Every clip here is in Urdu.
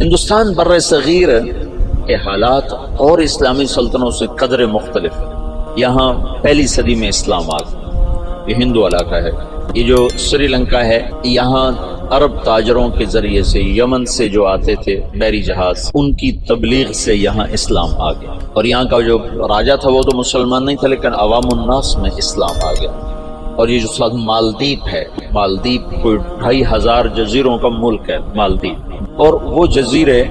ہندوستان بر صغیر کے حالات اور اسلامی سلطنتوں سے قدر مختلف ہے۔ یہاں پہلی صدی میں اسلام آ گیا، یہ ہندو علاقہ ہے۔ یہ جو سری لنکا ہے، یہاں عرب تاجروں کے ذریعے سے یمن سے جو آتے تھے بحری جہاز، ان کی تبلیغ سے یہاں اسلام آ گیا، اور یہاں کا جو راجہ تھا وہ تو مسلمان نہیں تھا، لیکن عوام الناس میں اسلام آ گیا۔ اور یہ جو ساتھ مالدیپ ہے، مالدیپ کوئی 2500 جزیروں کا ملک ہے مالدیپ، اور وہ جزیرے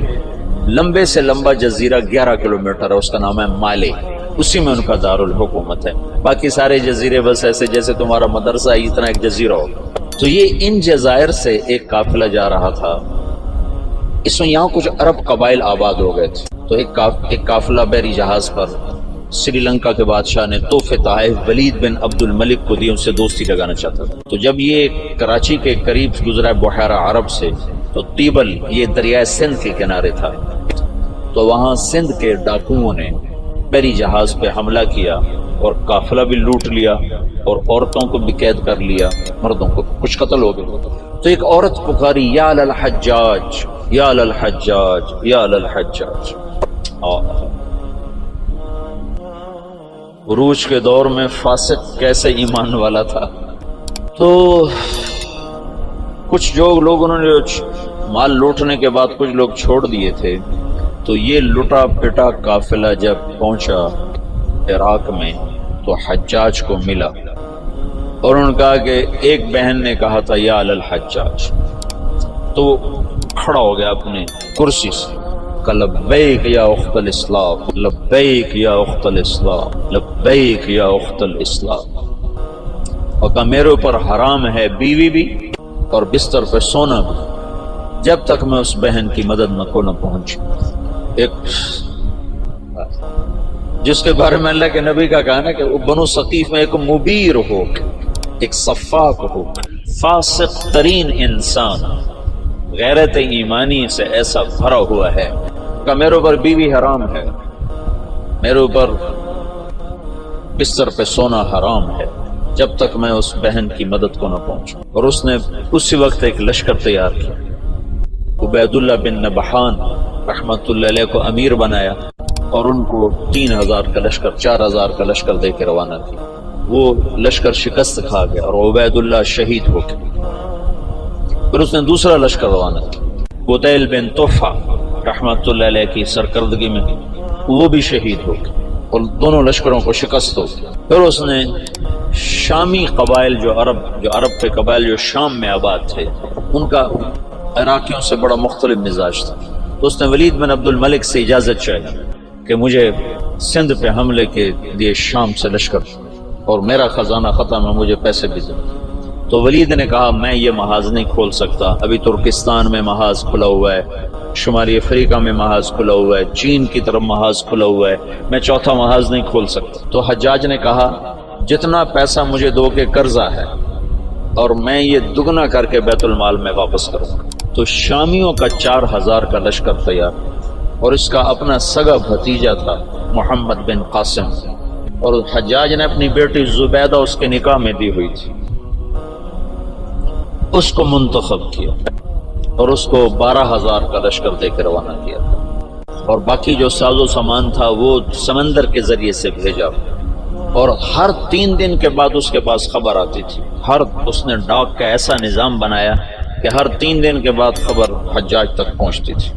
لمبے سے لمبا جزیرہ 11 کلومیٹر ہے، اس کا نام ہے مالے، اسی میں ان کا دارالحکومت ہے۔ باقی سارے جزیرے بس ایسے جیسے تمہارا مدرسہ ہے، اتنا ایک جزیرہ ہوگا۔ تو یہ ان جزائر سے ایک قافلہ جا رہا تھا، اس میں یہاں کچھ عرب قبائل آباد ہو گئے تھے، تو ایک قافلہ بحری جہاز پر سری لنکا کے بادشاہ نے تحفے تحائف ولید بن عبد الملک کو دی، ان سے دوستی لگانا چاہتا تھا۔ تو جب یہ کراچی کے قریب گزرا بحیرہ عرب سے، تو تیبل یہ دریائے سندھ کے کنارے تھا، تو وہاں سندھ کے ڈاکوؤں نے بحری جہاز پہ حملہ کیا اور قافلہ بھی لوٹ لیا، اور عورتوں کو بھی قید کر لیا، مردوں کو کچھ قتل ہو گئے۔ تو ایک عورت پکاری، یا للحجاج یا للحجاج یا للحجاج۔ عروج کے دور میں فاسق کیسے ایمان والا تھا۔ تو کچھ جو لوگ انہوں نے مال لوٹنے کے بعد کچھ لوگ چھوڑ دیے تھے، تو یہ لٹا پٹا قافلہ جب پہنچا عراق میں تو حجاج کو ملا، اور انہوں نے کہا کہ ایک بہن نے کہا تھا یا للحجاج، تو وہ کھڑا ہو گیا اپنے کرسی سے، کہ لبیک یا اخت الاسلام، لبیک یا اخت الاسلام، لبیک یا اخت الاسلام، اور کہا میرے اوپر حرام ہے بیوی بھی اور بستر پہ سونا بھی، جب تک میں اس بہن کی مدد کو نہ پہنچوں۔ ایک جس کے بارے میں اللہ کے نبی کا کہنا ہے کہ بنو ثقیف میں ایک مبیر ہو، ایک صفاق ہو، فاسق ترین انسان غیرت ایمانی سے ایسا بھرا ہوا ہے کہ میرے اوپر بیوی حرام ہے، میرے اوپر بستر پہ سونا حرام ہے، جب تک میں اس بہن کی مدد کو نہ پہنچوں۔ اور اس نے اسی وقت ایک لشکر تیار کیا، عبید اللہ بن نبحان رحمت اللہ علیہ کو امیر بنایا، اور ان کو 3000 کا لشکر، 4000 کا لشکر دے کے روانہ کیا۔ وہ لشکر شکست کھا گیا اور عبید اللہ شہید ہو گئے۔ پھر اس نے دوسرا لشکر روانہ کیا، بطیل بن طفہ رحمت اللہ علیہ کی سرکردگی میں، وہ بھی شہید ہو گئے، اور دونوں لشکروں کو شکست ہو گئی۔ پھر اس نے شامی قبائل جو عرب کے قبائل جو شام میں آباد تھے، ان کا عراقیوں سے بڑا مختلف مزاج تھا، تو اس نے ولید بن عبد الملک سے اجازت چاہی کہ مجھے سندھ پہ حملے کے لیے شام سے لشکر، اور میرا خزانہ ختم ہے، مجھے پیسے بھی دیں۔ تو ولید نے کہا میں یہ محاذ نہیں کھول سکتا، ابھی ترکستان میں محاذ کھلا ہوا ہے، شمالی افریقہ میں محاذ کھلا ہوا ہے، چین کی طرف محاذ کھلا ہوا ہے، میں چوتھا محاذ نہیں کھول سکتا۔ تو حجاج نے کہا جتنا پیسہ مجھے دو کے قرضہ ہے، اور میں یہ دگنا کر کے بیت المال میں واپس کروں گا۔ تو شامیوں کا 4000 کا لشکر تیار، اور اس کا اپنا سگا بھتیجا تھا محمد بن قاسم، اور حجاج نے اپنی بیٹی زبیدہ اس کے نکاح میں دی ہوئی تھی، اس کو منتخب کیا، اور اس کو 12000 کا لشکر دے کے روانہ کیا، اور باقی جو ساز و سامان تھا وہ سمندر کے ذریعے سے بھیجا، اور ہر 3 دن کے بعد اس کے پاس خبر آتی تھی۔ اس نے ڈاک کا ایسا نظام بنایا کہ ہر 3 دن کے بعد خبر حجاج تک پہنچتی تھی۔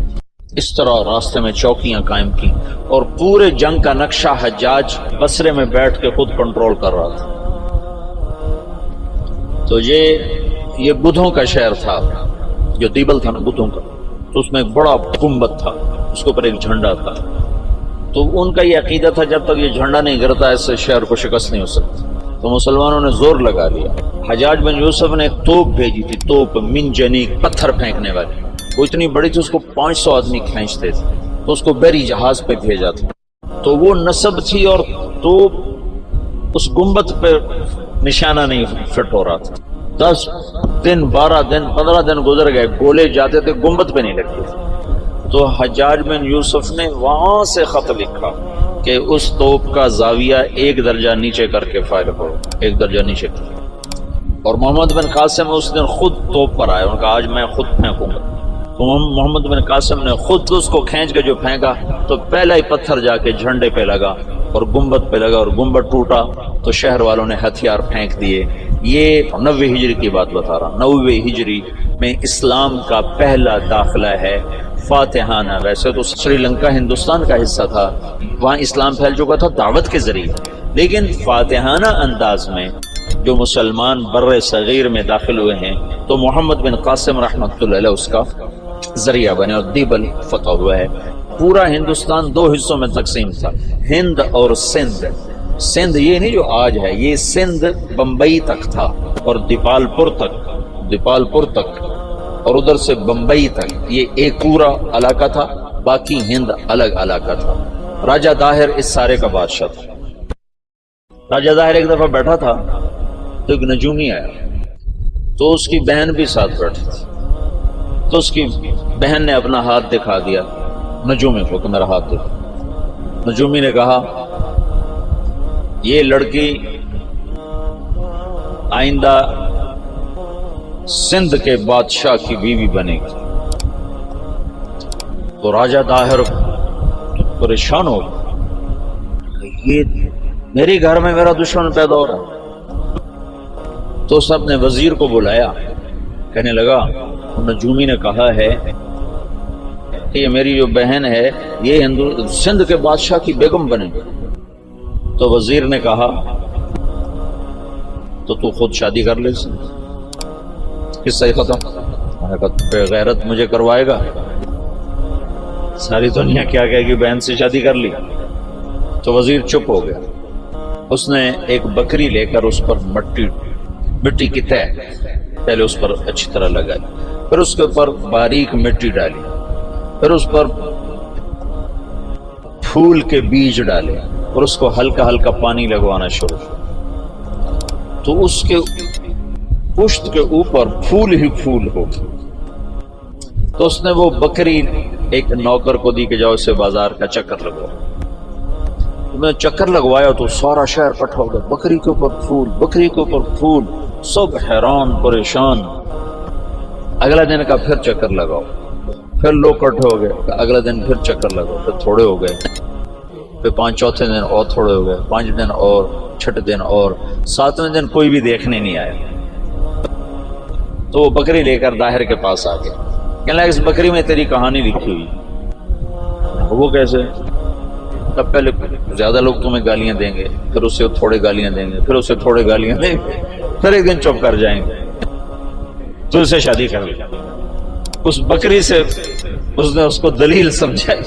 اس طرح راستے میں چوکیاں قائم کی، اور پورے جنگ کا نقشہ حجاج بصرے میں بیٹھ کے خود کنٹرول کر رہا تھا۔ تو یہ بدھوں کا شہر تھا، جو دیبل تھا نا بدھوں کا، تو اس میں ایک بڑا گنبد تھا، اس کے اوپر ایک جھنڈا تھا۔ تو ان کا یہ عقیدہ تھا جب تک یہ جھنڈا نہیں گرتا اس سے شہر کو شکست نہیں ہو سکتی۔ تو مسلمانوں نے زور لگا لیا، حجاج بن یوسف نے ایک توپ بھیجی تھی، توپ منجنیق، پتھر پھینکنے والی، وہ اتنی بڑی تھی اس کو 500 آدمی کھینچتے تھے، تو اس کو بحری جہاز پہ بھیجا تھا۔ تو وہ نصب تھی، اور توپ اس گنبد پہ نشانہ نہیں فٹ ہو رہا تھا۔ 10 دن 12 دن 15 دن گزر گئے، گولے جاتے تھے، گنبد پہ نہیں لگتے تھے۔ تو حجاج بن یوسف نے وہاں سے خط لکھا کہ اس توپ کا زاویہ 1 درجہ نیچے کر کے فائر کرو، 1 درجہ نیچے کر۔ اور محمد بن قاسم اس دن خود توپ پر آئے، ان کا آج میں خود پھینکوں گا۔ تو محمد بن قاسم نے خود اس کو کھینچ کے جو پھینکا تو پہلا ہی پتھر جا کے جھنڈے پہ لگا اور گنبد پہ لگا اور گنبد ٹوٹا تو شہر والوں نے ہتھیار پھینک دیے۔ یہ 90 ہجری کی بات بتا رہا ہوں، 90 ہجری میں اسلام کا پہلا داخلہ ہے فاتحانہ۔ ویسے تو سری لنکا ہندوستان کا حصہ تھا، وہاں اسلام پھیل چکا تھا دعوت کے ذریعے، لیکن فاتحانہ انداز میں جو مسلمان بر صغیر میں داخل ہوئے ہیں تو محمد بن قاسم رحمۃ اللہ علیہ اس کا ذریعہ بنے اور دیبل فتح ہوا ہے۔ پورا ہندوستان 2 حصوں میں تقسیم تھا، ہند اور سندھ۔ سندھ یہ نہیں جو آج ہے، یہ سندھ بمبئی تک تھا اور دیپال پور تک اور ادھر سے بمبئی تک، یہ ایک پورا علاقہ تھا، باقی ہند الگ علاقہ تھا۔ راجہ داہر اس سارے کا بادشاہ تھا۔ راجہ داہر ایک دفعہ بیٹھا تھا تو ایک نجومی آیا، تو اس کی بہن بھی ساتھ بیٹھی تھی، تو اس کی بہن نے اپنا ہاتھ دکھا دیا نجومی کو کہ میرا ہاتھ دیکھو۔ نجومی نے کہا یہ لڑکی آئندہ سندھ کے بادشاہ کی بیوی بنے گی۔ تو راجہ داہر پریشان ہو گیا، یہ میرے گھر میں میرا دشمن پیدا ہو رہا۔ تو اس نے اپنے وزیر کو بلایا، کہنے لگا نجومی نے کہا ہے کہ یہ میری جو بہن ہے یہ سندھ کے بادشاہ کی بیگم بنے گی۔ تو وزیر نے کہا تو خود شادی کر لے، کس صحیح ختم؟ میں نے کہا بے غیرت مجھے کروائے گا، ساری دنیا کیا کہے گی بہن سے شادی کر لی۔ تو وزیر چپ ہو گیا۔ اس نے ایک بکری لے کر اس پر مٹی کی تہ پہلے اس پر اچھی طرح لگائی، پھر اس کے اوپر باریک مٹی ڈالی، پھر اس پر پھول کے بیج ڈالے اور اس کو ہلکا ہلکا پانی لگوانا شروع کیا۔ تو اس کے پشت کے اوپر پھول ہی پھول ہو گئے۔ تو اس نے وہ بکری ایک نوکر کو دی کہ جاؤ اسے بازار کا چکر لگواؤ۔ میں نے چکر لگوایا تو سارا شہر اکٹھا ہو گیا، بکری کے اوپر پھول، بکری کے اوپر پھول، سب حیران پریشان۔ اگلا دن کا پھر چکر لگاؤ، پھر لوگ اکٹھے ہو گئے، اگلا دن پھر چکر لگاؤ، پھر تھوڑے ہو گئے، پھر چوتھے دن اور تھوڑے ہو گئے، 5 دن اور، 6 دن اور، 7ویں دن کوئی بھی دیکھنے نہیں آیا۔ تو وہ بکری لے کر داہر کے پاس آ گیا، کہنے لگا اس بکری میں تیری کہانی لکھی ہوئی۔ وہ کیسے؟ تب پہلے زیادہ لوگ تمہیں گالیاں دیں گے، پھر اسے تھوڑے گالیاں دیں گے، پھر اسے تھوڑے گالیاں دیں گے، پھر ایک دن چپ کر جائیں گے، تو اسے شادی کر لی۔ اس بکری سے اس نے اس کو دلیل سمجھائی،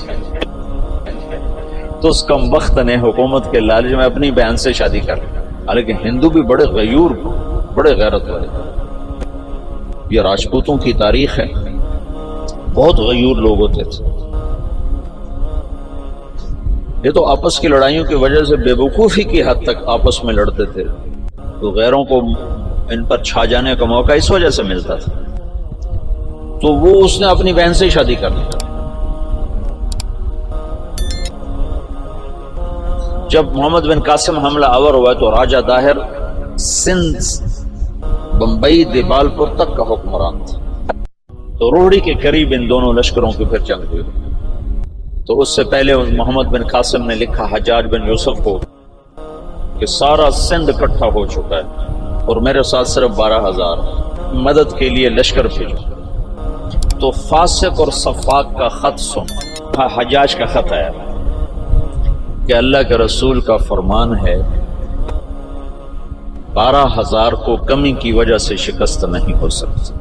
تو اس کم وقت نے حکومت کے لالچ میں اپنی بہن سے شادی کر لی۔ حالانکہ ہندو بھی بڑے غیور، بڑے غیرت والے، یہ راجپوتوں کی تاریخ ہے، بہت غیور لوگ ہوتے تھے۔ یہ تو آپس کی لڑائیوں کی وجہ سے بے وقوفی کی حد تک آپس میں لڑتے تھے، تو غیروں کو ان پر چھا جانے کا موقع اس وجہ سے ملتا تھا۔ تو وہ اس نے اپنی بہن سے شادی کر لی۔ جب محمد بن قاسم حملہ آور ہوا تو راجہ داہر سندھ بمبئی دیبال پور تک کا حکمران تھا، تو روہڑی کے قریب ان دونوں لشکروں کی پھر جنگ ہوئی۔ تو اس سے پہلے محمد بن قاسم نے لکھا حجاج بن یوسف کو کہ سارا سندھ اکٹھا ہو چکا ہے اور میرے ساتھ صرف 12,000 مدد کے لیے لشکر بھیجو۔ تو فاسق اور صفاق کا خط سن، حجاج کا خط آیا کہ اللہ کے رسول کا فرمان ہے 12,000 کو کمی کی وجہ سے شکست نہیں ہو سکتی،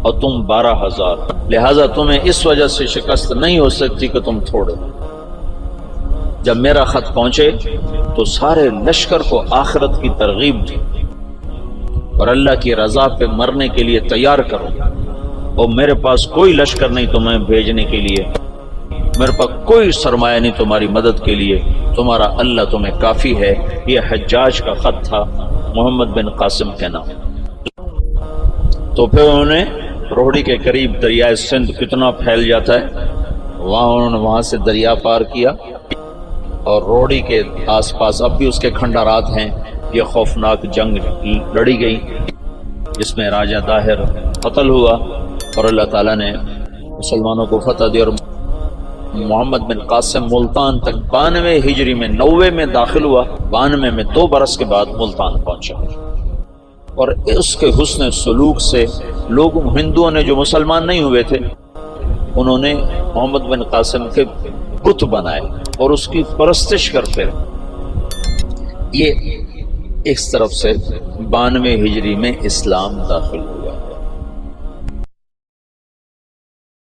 اور تم 12,000، لہذا تمہیں اس وجہ سے شکست نہیں ہو سکتی کہ تم تھوڑے۔ جب میرا خط پہنچے تو سارے لشکر کو آخرت کی ترغیب دی اور اللہ کی رضا پہ مرنے کے لیے تیار کرو، اور میرے پاس کوئی لشکر نہیں تمہیں بھیجنے کے لیے، میرے پاس کوئی سرمایہ نہیں تمہاری مدد کے لیے، تمہارا اللہ تمہیں کافی ہے۔ یہ حجاج کا خط تھا محمد بن قاسم کے نام۔ تو پھر انہوں نے روہڑی کے قریب دریائے سندھ کتنا پھیل جاتا ہے، انہوں نے وہاں سے دریا پار کیا، اور روہڑی کے آس پاس اب بھی اس کے کھنڈرات ہیں۔ یہ خوفناک جنگ لڑی گئی جس میں راجہ داہر قتل ہوا، اور اللہ تعالیٰ نے مسلمانوں کو فتح دی اور محمد بن قاسم ملتان تک 92 ہجری میں 90 میں داخل ہوا، 92 میں 2 برس کے بعد ملتان پہنچا، اور اس کے حسن سلوک سے لوگوں ہندوؤں نے جو مسلمان نہیں ہوئے تھے انہوں نے محمد بن قاسم کے بت بنائے اور اس کی پرستش کرتے رہے۔ یہ اس طرف سے 92 ہجری میں اسلام داخل ہوا۔